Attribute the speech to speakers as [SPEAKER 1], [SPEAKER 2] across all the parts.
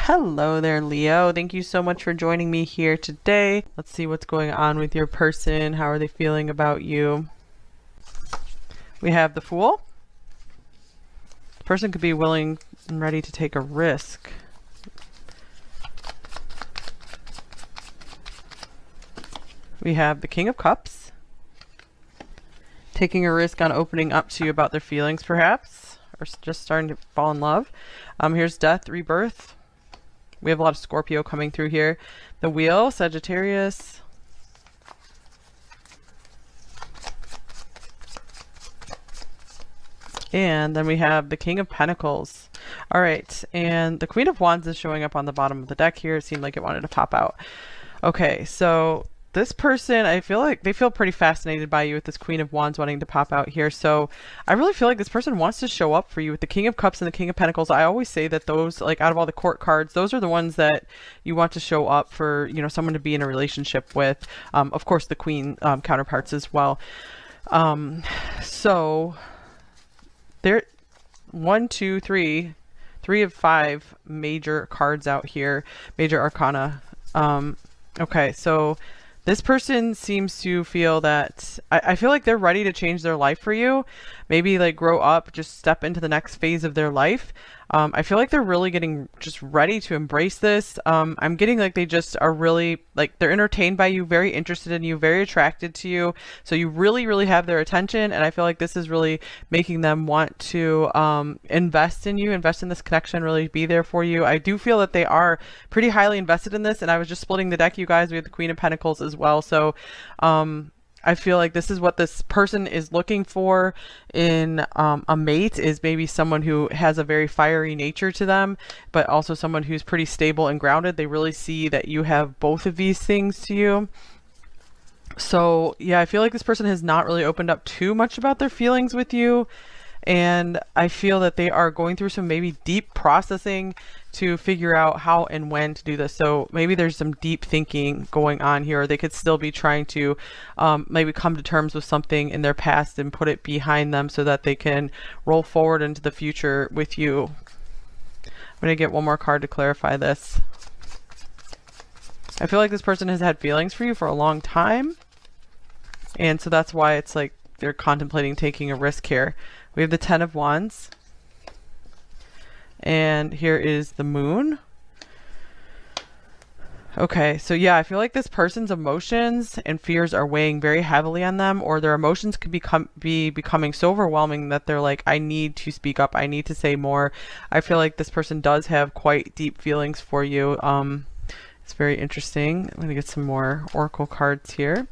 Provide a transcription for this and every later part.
[SPEAKER 1] Hello there, Leo. Thank you so much for joining me here today. Let's see what's going on with your person. How are they feeling about you? We have the Fool. The person could be willing and ready to take a risk. We have the King of Cups. Taking a risk on opening up to you about their feelings, perhaps, or just starting to fall in love. Here's Death, Rebirth. We have a lot of Scorpio coming through here. The Wheel, Sagittarius. And then we have the King of Pentacles. All right, and the Queen of Wands is showing up on the bottom of the deck here. It seemed like it wanted to pop out. Okay, so this person, I feel like they feel pretty fascinated by you with this Queen of Wands wanting to pop out here. So I really feel like this person wants to show up for you with the King of Cups and the King of Pentacles. I always say that those, like out of all the court cards, those are the ones that you want to show up for, you know, someone to be in a relationship with. Of course, the Queen counterparts as well. So there, three of five major cards out here, major arcana. Okay, so this person seems to feel that I feel like they're ready to change their life for you. Maybe like grow up, just step into the next phase of their life. I feel like they're really getting just ready to embrace this. I'm getting like they just are really like they're entertained by you, very interested in you, very attracted to you. So you really, really have their attention. And I feel like this is really making them want to invest in you, invest in this connection, really be there for you. I do feel that they are pretty highly invested in this. And I was just splitting the deck, you guys. We have the Queen of Pentacles as well. So I feel like this is what this person is looking for in a mate, is maybe someone who has a very fiery nature to them, but also someone who's pretty stable and grounded. They really see that you have both of these things to you. So yeah, I feel like this person has not really opened up too much about their feelings with you. And I feel that they are going through some maybe deep processing to figure out how and when to do this. So maybe there's some deep thinking going on here. Or they could still be trying to maybe come to terms with something in their past and put it behind them so that they can roll forward into the future with you. I'm going to get one more card to clarify this. I feel like this person has had feelings for you for a long time. And so that's why it's like they're contemplating taking a risk here. We have the Ten of Wands. And here is the Moon. Okay, so yeah, I feel like this person's emotions and fears are weighing very heavily on them, or their emotions could be becoming so overwhelming that they're like, I need to speak up, I need to say more. I feel like this person does have quite deep feelings for you. It's very interesting. I'm gonna get some more oracle cards here.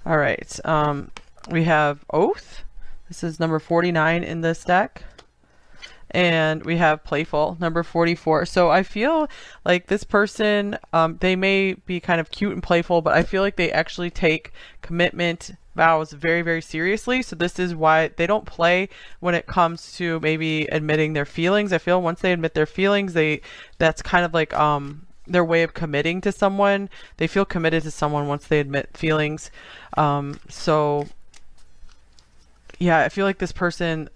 [SPEAKER 1] All right, we have Oath. This is number 49 in this deck. And we have Playful, number 44. So I feel like this person, they may be kind of cute and playful, but I feel like they actually take commitment vows very, very seriously. So this is why they don't play when it comes to maybe admitting their feelings. I feel once they admit their feelings, that's kind of like their way of committing to someone. They feel committed to someone once they admit feelings. So yeah, I feel like this person,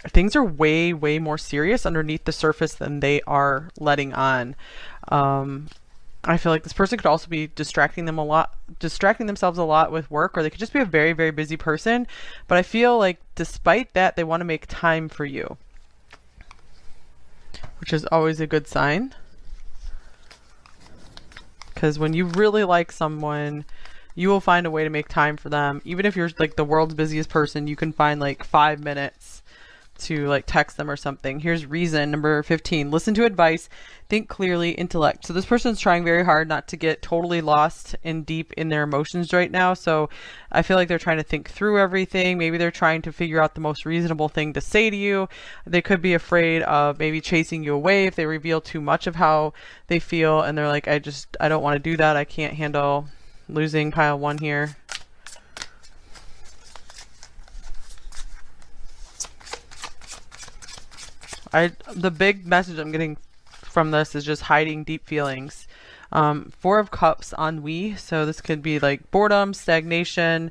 [SPEAKER 1] things are way, way more serious underneath the surface than they are letting on. I feel like this person could also be distracting themselves a lot with work, or they could just be a very, very busy person. But I feel like despite that, they want to make time for you, which is always a good sign. Because when you really like someone, you will find a way to make time for them. Even if you're like the world's busiest person, you can find like 5 minutes to like text them or something. Here's Reason, number 15. Listen to advice, think clearly, intellect. So this person's trying very hard not to get totally lost and deep in their emotions right now. So I feel like they're trying to think through everything. Maybe they're trying to figure out the most reasonable thing to say to you. They could be afraid of maybe chasing you away if they reveal too much of how they feel. And they're like, I don't want to do that. I can't handle losing pile 1 here. The big message I'm getting from this is just hiding deep feelings. 4 of Cups, ennui. So this could be like boredom, stagnation.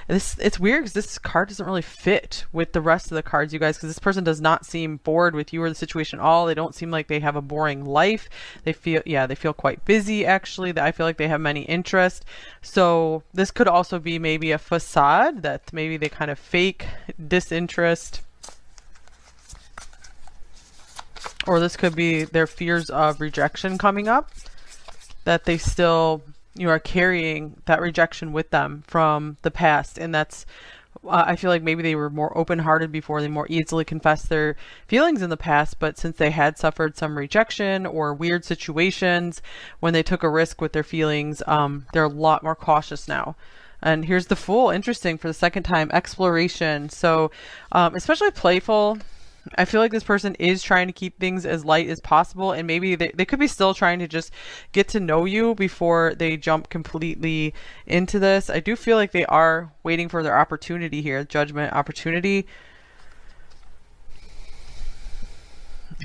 [SPEAKER 1] It's weird because this card doesn't really fit with the rest of the cards, you guys, because this person does not seem bored with you or the situation at all. They don't seem like they have a boring life. They feel, yeah, they feel quite busy actually. I feel like they have many interests. So this could also be maybe a facade that maybe they kind of fake disinterest. Or this could be their fears of rejection coming up, that they still, you are carrying that rejection with them from the past. And that's, I feel like maybe they were more open-hearted before, they more easily confessed their feelings in the past, but since they had suffered some rejection or weird situations when they took a risk with their feelings, they're a lot more cautious now. And here's the Fool. Interesting, for the second time, exploration. So especially playful. I feel like this person is trying to keep things as light as possible, and maybe they could be still trying to just get to know you before they jump completely into this. I do feel like they are waiting for their opportunity here, judgment, opportunity.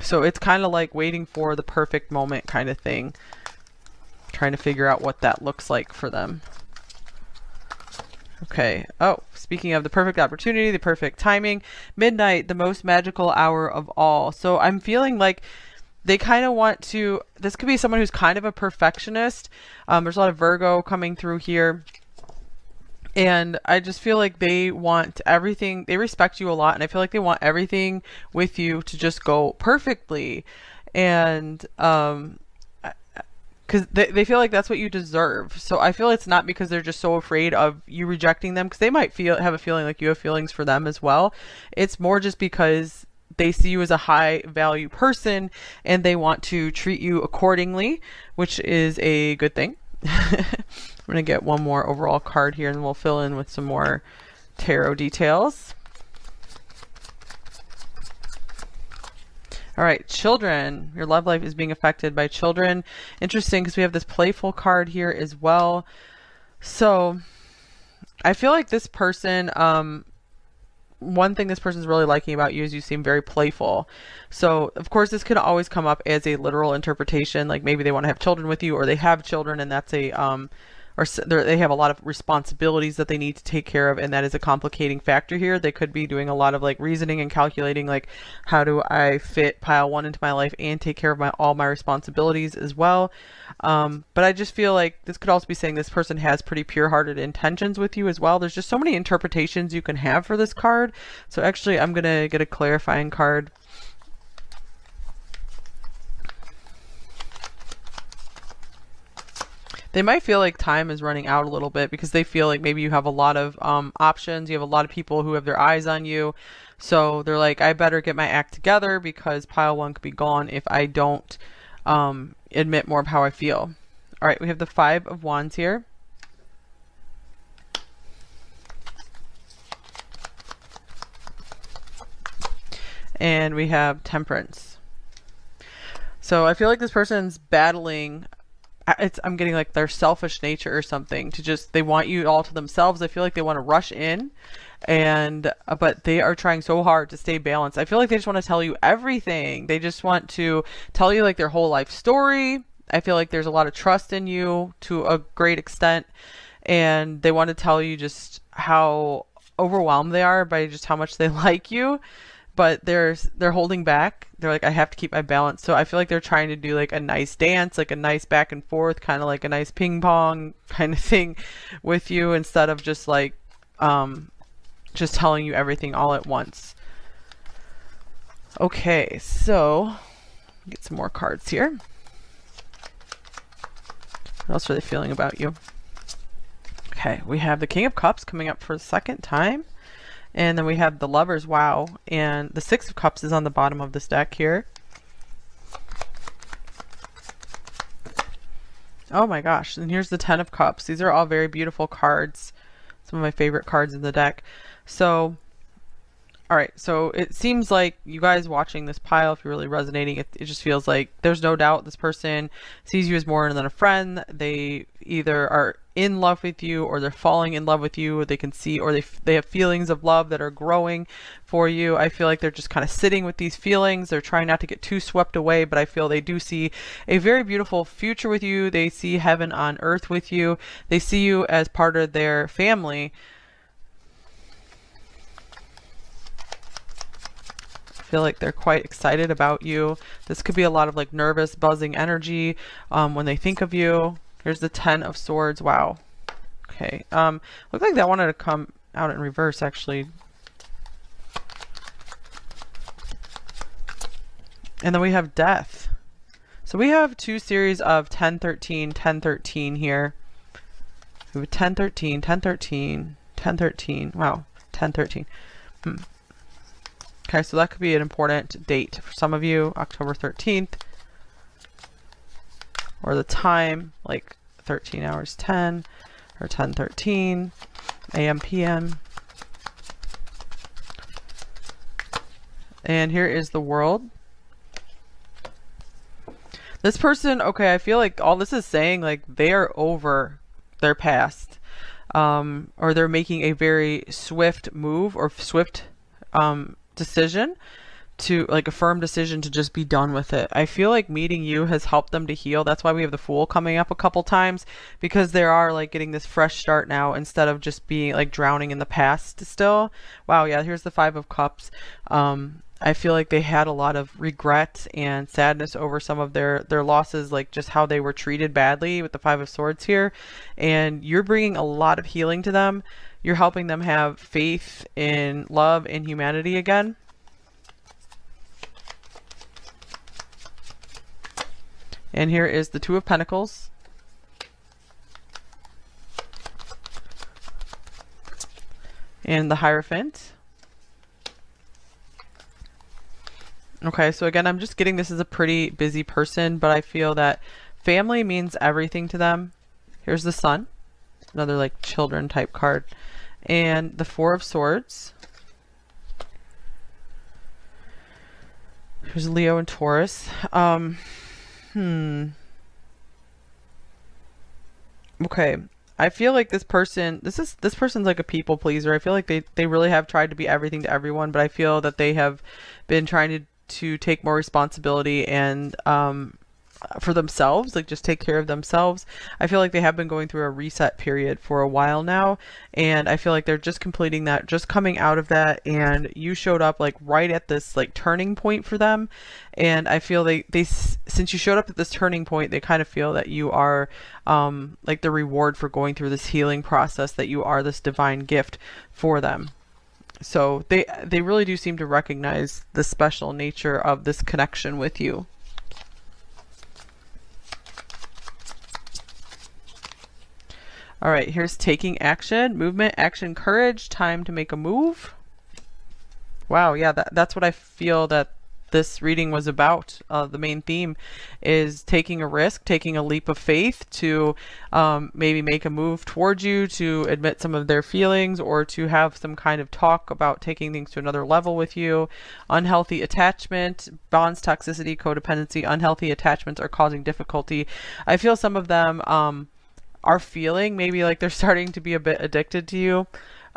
[SPEAKER 1] So it's kind of like waiting for the perfect moment kind of thing, trying to figure out what that looks like for them. Okay. Oh, speaking of the perfect opportunity, the perfect timing, midnight, the most magical hour of all. So I'm feeling like they kind of want to, this could be someone who's kind of a perfectionist. There's a lot of Virgo coming through here. And I just feel like they want everything, they respect you a lot. And I feel like they want everything with you to just go perfectly. And, because they feel like that's what you deserve. So I feel it's not because they're just so afraid of you rejecting them, because they might have a feeling like you have feelings for them as well. It's more just because they see you as a high value person and they want to treat you accordingly, which is a good thing. I'm going to get one more overall card here and we'll fill in with some more tarot details. All right, children. Your love life is being affected by children. Interesting, because we have this playful card here as well. So I feel like this person, one thing this person's really liking about you is you seem very playful. So of course this could always come up as a literal interpretation, like maybe they want to have children with you, or they have children and that's a or they have a lot of responsibilities that they need to take care of, and that is a complicating factor here. They could be doing a lot of like reasoning and calculating, like how do I fit pile one into my life and take care of all my responsibilities as well. But I just feel like this could also be saying this person has pretty pure-hearted intentions with you as well. There's just so many interpretations you can have for this card. So actually I'm gonna get a clarifying card. They might feel like time is running out a little bit because they feel like maybe you have a lot of options. You have a lot of people who have their eyes on you. So they're like, I better get my act together because pile one could be gone if I don't admit more of how I feel. All right, we have the 5 of Wands here. And we have Temperance. So I feel like this person's battling, I'm getting like their selfish nature or something, to just, they want you all to themselves. I feel like they want to rush in, and but they are trying so hard to stay balanced. I feel like they just want to tell you everything. They just want to tell you like their whole life story. I feel like there's a lot of trust in you to a great extent, and they want to tell you just how overwhelmed they are by just how much they like you. But they're holding back. They're like, I have to keep my balance. So I feel like they're trying to do like a nice dance, like a nice back and forth, kind of like a nice ping pong kind of thing with you, instead of just like just telling you everything all at once. Okay, so get some more cards here. What else are they feeling about you? Okay, we have the King of Cups coming up for the second time. And then we have the Lovers, wow. And the 6 of Cups is on the bottom of this deck here. Oh my gosh. And here's the 10 of Cups. These are all very beautiful cards. Some of my favorite cards in the deck. So, all right. So it seems like you guys watching this pile, if you're really resonating, it just feels like there's no doubt this person sees you as more than a friend. They either are in love with you, or they're falling in love with you, or they can see, or they have feelings of love that are growing for you. I feel like they're just kind of sitting with these feelings. They're trying not to get too swept away, but I feel they do see a very beautiful future with you. They see heaven on earth with you. They see you as part of their family. feel like they're quite excited about you. This could be a lot of like nervous, buzzing energy when they think of you. Here's the 10 of Swords. Wow. Okay. Looked like that wanted to come out in reverse, actually. And then we have Death. So we have two series of 10, 13, 10, 13 here. We have 10, 13, 10, 13, 10, 13. Wow. 10, 13. Okay, so that could be an important date for some of you. October 13th. Or the time, like 13 hours 10 or 10, 13 a.m. p.m. And here is the World. This person, okay, I feel like all this is saying, like, they are over their past. Or they're making a very swift move or swift decision to, like, a firm decision to just be done with it. I feel like meeting you has helped them to heal. That's why we have the Fool coming up a couple times, because they are, like, getting this fresh start now instead of just being, like, drowning in the past still. Wow, yeah, here's the 5 of Cups. I feel like they had a lot of regret and sadness over some of their losses, like just how they were treated badly with the 5 of Swords here. And you're bringing a lot of healing to them. You're helping them have faith in love and humanity again. And here is the 2 of Pentacles. And the Hierophant. Okay, so again, I'm just getting this as a pretty busy person, but I feel that family means everything to them. Here's the Sun, another like children type card. And the 4 of Swords. Here's Leo and Taurus. Okay. I feel like this person's like a people pleaser. I feel like they really have tried to be everything to everyone, but I feel that they have been trying to take more responsibility and for themselves, like just take care of themselves. I feel like they have been going through a reset period for a while now, and I feel like they're just completing that, just coming out of that, and you showed up like right at this like turning point for them. And I feel they since you showed up at this turning point, they kind of feel that you are like the reward for going through this healing process, that you are this divine gift for them. So they really do seem to recognize the special nature of this connection with you. All right, here's taking action, movement, action, courage, time to make a move. Wow, yeah, that's what I feel that this reading was about. The main theme is taking a risk, taking a leap of faith to maybe make a move towards you, to admit some of their feelings, or to have some kind of talk about taking things to another level with you. Unhealthy attachment, bonds, toxicity, codependency, unhealthy attachments are causing difficulty. I feel some of them are feeling maybe like they're starting to be a bit addicted to you,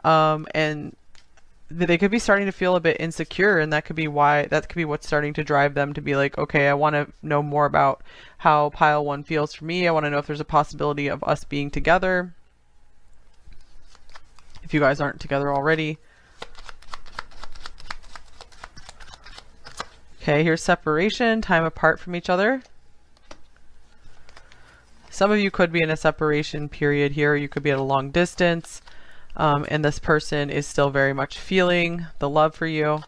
[SPEAKER 1] and they could be starting to feel a bit insecure, and that could be what's starting to drive them to be like, okay, I want to know more about how pile 1 feels for me. I want to know if there's a possibility of us being together, if you guys aren't together already. Okay, here's separation, time apart from each other. Some of you could be in a separation period here. You could be at a long distance, and this person is still very much feeling the love for you.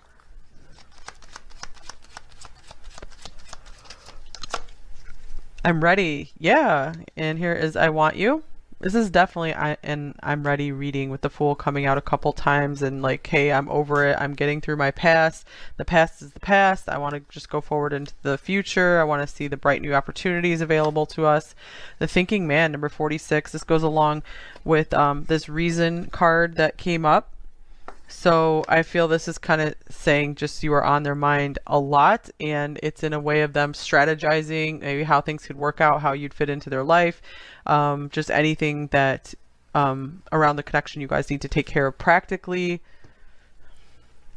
[SPEAKER 1] I'm ready. Yeah. And here is I want you. This is definitely I'm ready reading with the Fool coming out a couple times, and like, hey, I'm over it. I'm getting through my past. The past is the past. I want to just go forward into the future. I want to see the bright new opportunities available to us. The Thinking Man, number 46. This goes along with this Reason card that came up. So I feel this is kind of saying just you are on their mind a lot, and it's in a way of them strategizing maybe how things could work out, how you'd fit into their life, just anything that around the connection you guys need to take care of practically.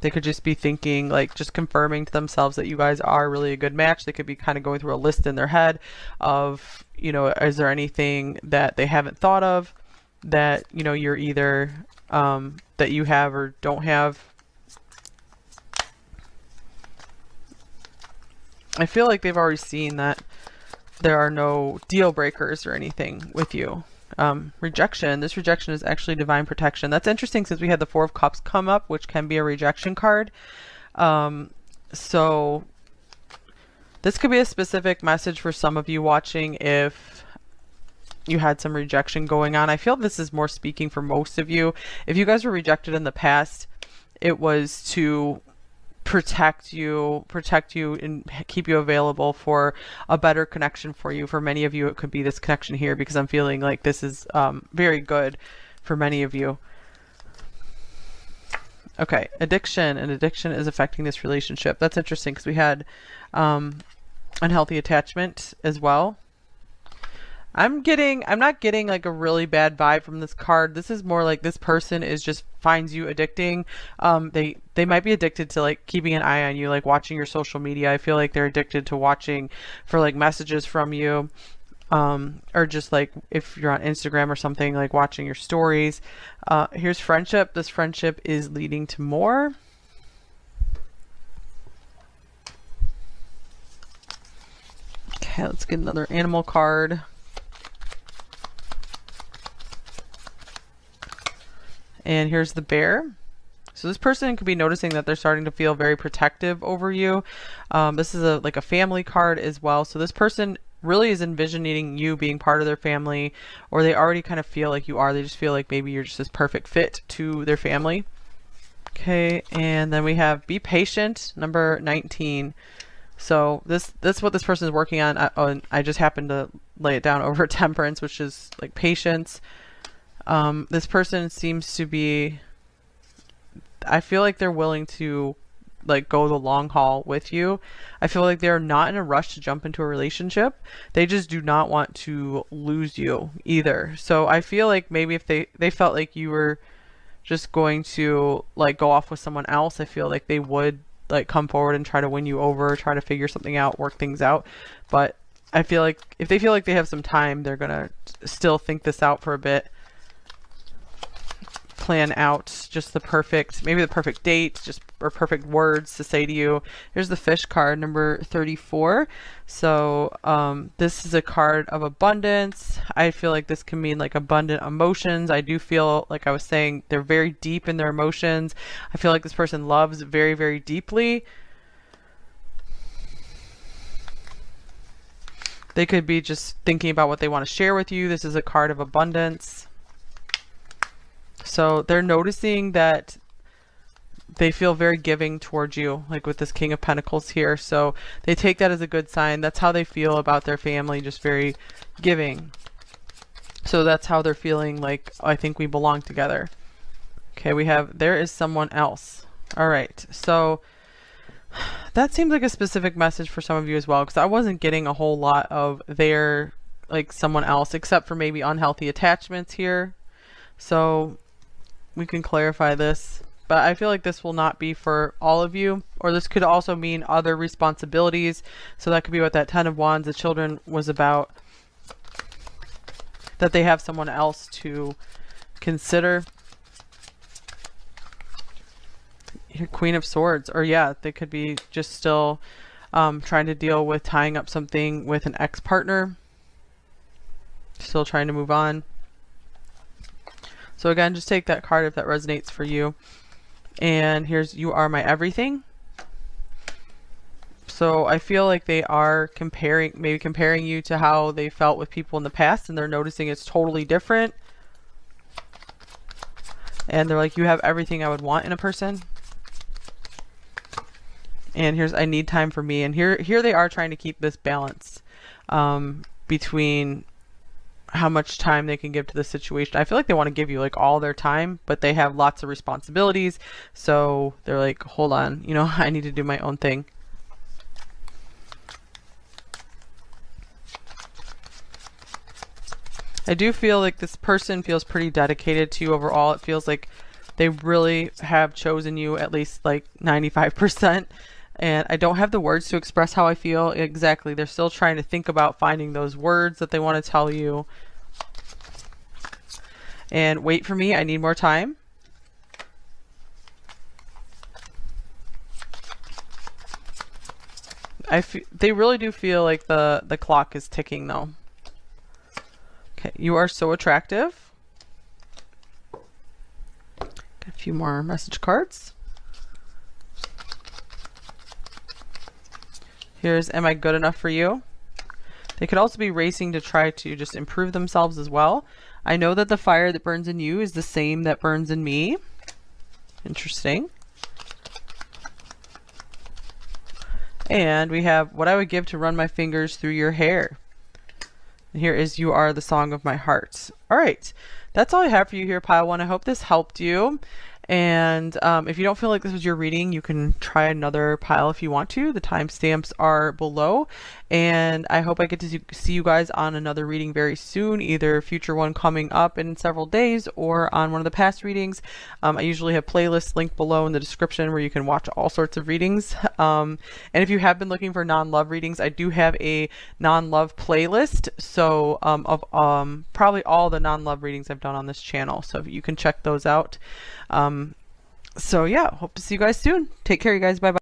[SPEAKER 1] They could just be thinking, like, just confirming to themselves that you guys are really a good match. They could be kind of going through a list in their head of, you know, is there anything that they haven't thought of that, you know, you're either that you have or don't have. I feel like they've already seen that there are no deal breakers or anything with you. Rejection. This rejection is actually divine protection. That's interesting since we had the Four of Cups come up, which can be a rejection card. So this could be a specific message for some of you watching if you had some rejection going on. I feel this is more speaking for most of you. If you guys were rejected in the past, it was to protect you and keep you available for a better connection for you. For many of you, it could be this connection here, because I'm feeling like this is very good for many of you. Okay, addiction, and addiction is affecting this relationship. That's interesting because we had unhealthy attachment as well. I'm not getting like a really bad vibe from this card. This is more like this person is just finds you addicting. They might be addicted to like keeping an eye on you, like watching your social media. I feel like they're addicted to watching for like messages from you, or just like if you're on Instagram or something, like watching your stories. Here's friendship. This friendship is leading to more. Okay, let's get another animal card. And here's the bear. So this person could be noticing that they're starting to feel very protective over you. This is like a family card as well. So this person really is envisioning you being part of their family, or they already kind of feel like you are. They just feel like maybe you're just this perfect fit to their family. Okay, and then we have be patient, number 19. So that's what this person is working on. I just happened to lay it down over temperance, which is like patience. This person seems to be, I feel like they're willing to like go the long haul with you. I feel like they're not in a rush to jump into a relationship. They just do not want to lose you either. So I feel like maybe if they felt like you were just going to like go off with someone else, I feel like they would like come forward and try to win you over, try to figure something out, work things out. But I feel like if they feel like they have some time, they're gonna still think this out for a bit, plan out just maybe the perfect date, or perfect words to say to you. Here's the fish card, number 34. So this is a card of abundance. I feel like this can mean like abundant emotions. I do feel like I was saying they're very deep in their emotions. I feel like this person loves very, very deeply. They could be just thinking about what they want to share with you. This is a card of abundance. So they're noticing that they feel very giving towards you, like with this King of Pentacles here. So they take that as a good sign. That's how they feel about their family, just very giving. So that's how they're feeling, like, I think we belong together. Okay, we have, there is someone else. All right, so that seems like a specific message for some of you as well, because I wasn't getting a whole lot of their, like, someone else, except for maybe unhealthy attachments here. So we can clarify this, but I feel like this will not be for all of you, or this could also mean other responsibilities. So that could be what that 10 of Wands, the children, was about, that they have someone else to consider. Queen of Swords, or yeah, they could be just still trying to deal with tying up something with an ex-partner, still trying to move on. So again, just take that card if that resonates for you. And here's, you are my everything. So I feel like they are maybe comparing you to how they felt with people in the past, and they're noticing it's totally different. And they're like, you have everything I would want in a person. And here's, I need time for me. And here they are trying to keep this balance between how much time they can give to the situation. I feel like they want to give you like all their time, but they have lots of responsibilities. So they're like, hold on, you know, I need to do my own thing. I do feel like this person feels pretty dedicated to you overall. It feels like they really have chosen you at least like 95%. And I don't have the words to express how I feel exactly. They're still trying to think about finding those words that they want to tell you. And wait for me, I need more time. They really do feel like the clock is ticking though. Okay, you are so attractive. Got a few more message cards. Here's, am I good enough for you? They could also be racing to try to just improve themselves as well. I know that the fire that burns in you is the same that burns in me. Interesting. And we have what I would give to run my fingers through your hair. And here is you are the song of my heart. All right. That's all I have for you here, pile one. I hope this helped you. And if you don't feel like this was your reading, you can try another pile if you want to. The timestamps are below. And I hope I get to see you guys on another reading very soon, either a future one coming up in several days or on one of the past readings. I usually have playlists linked below in the description where you can watch all sorts of readings. And if you have been looking for non-love readings, I do have a non-love playlist. So of probably all the non-love readings I've done on this channel. So you can check those out. So yeah, hope to see you guys soon. Take care, you guys. Bye bye.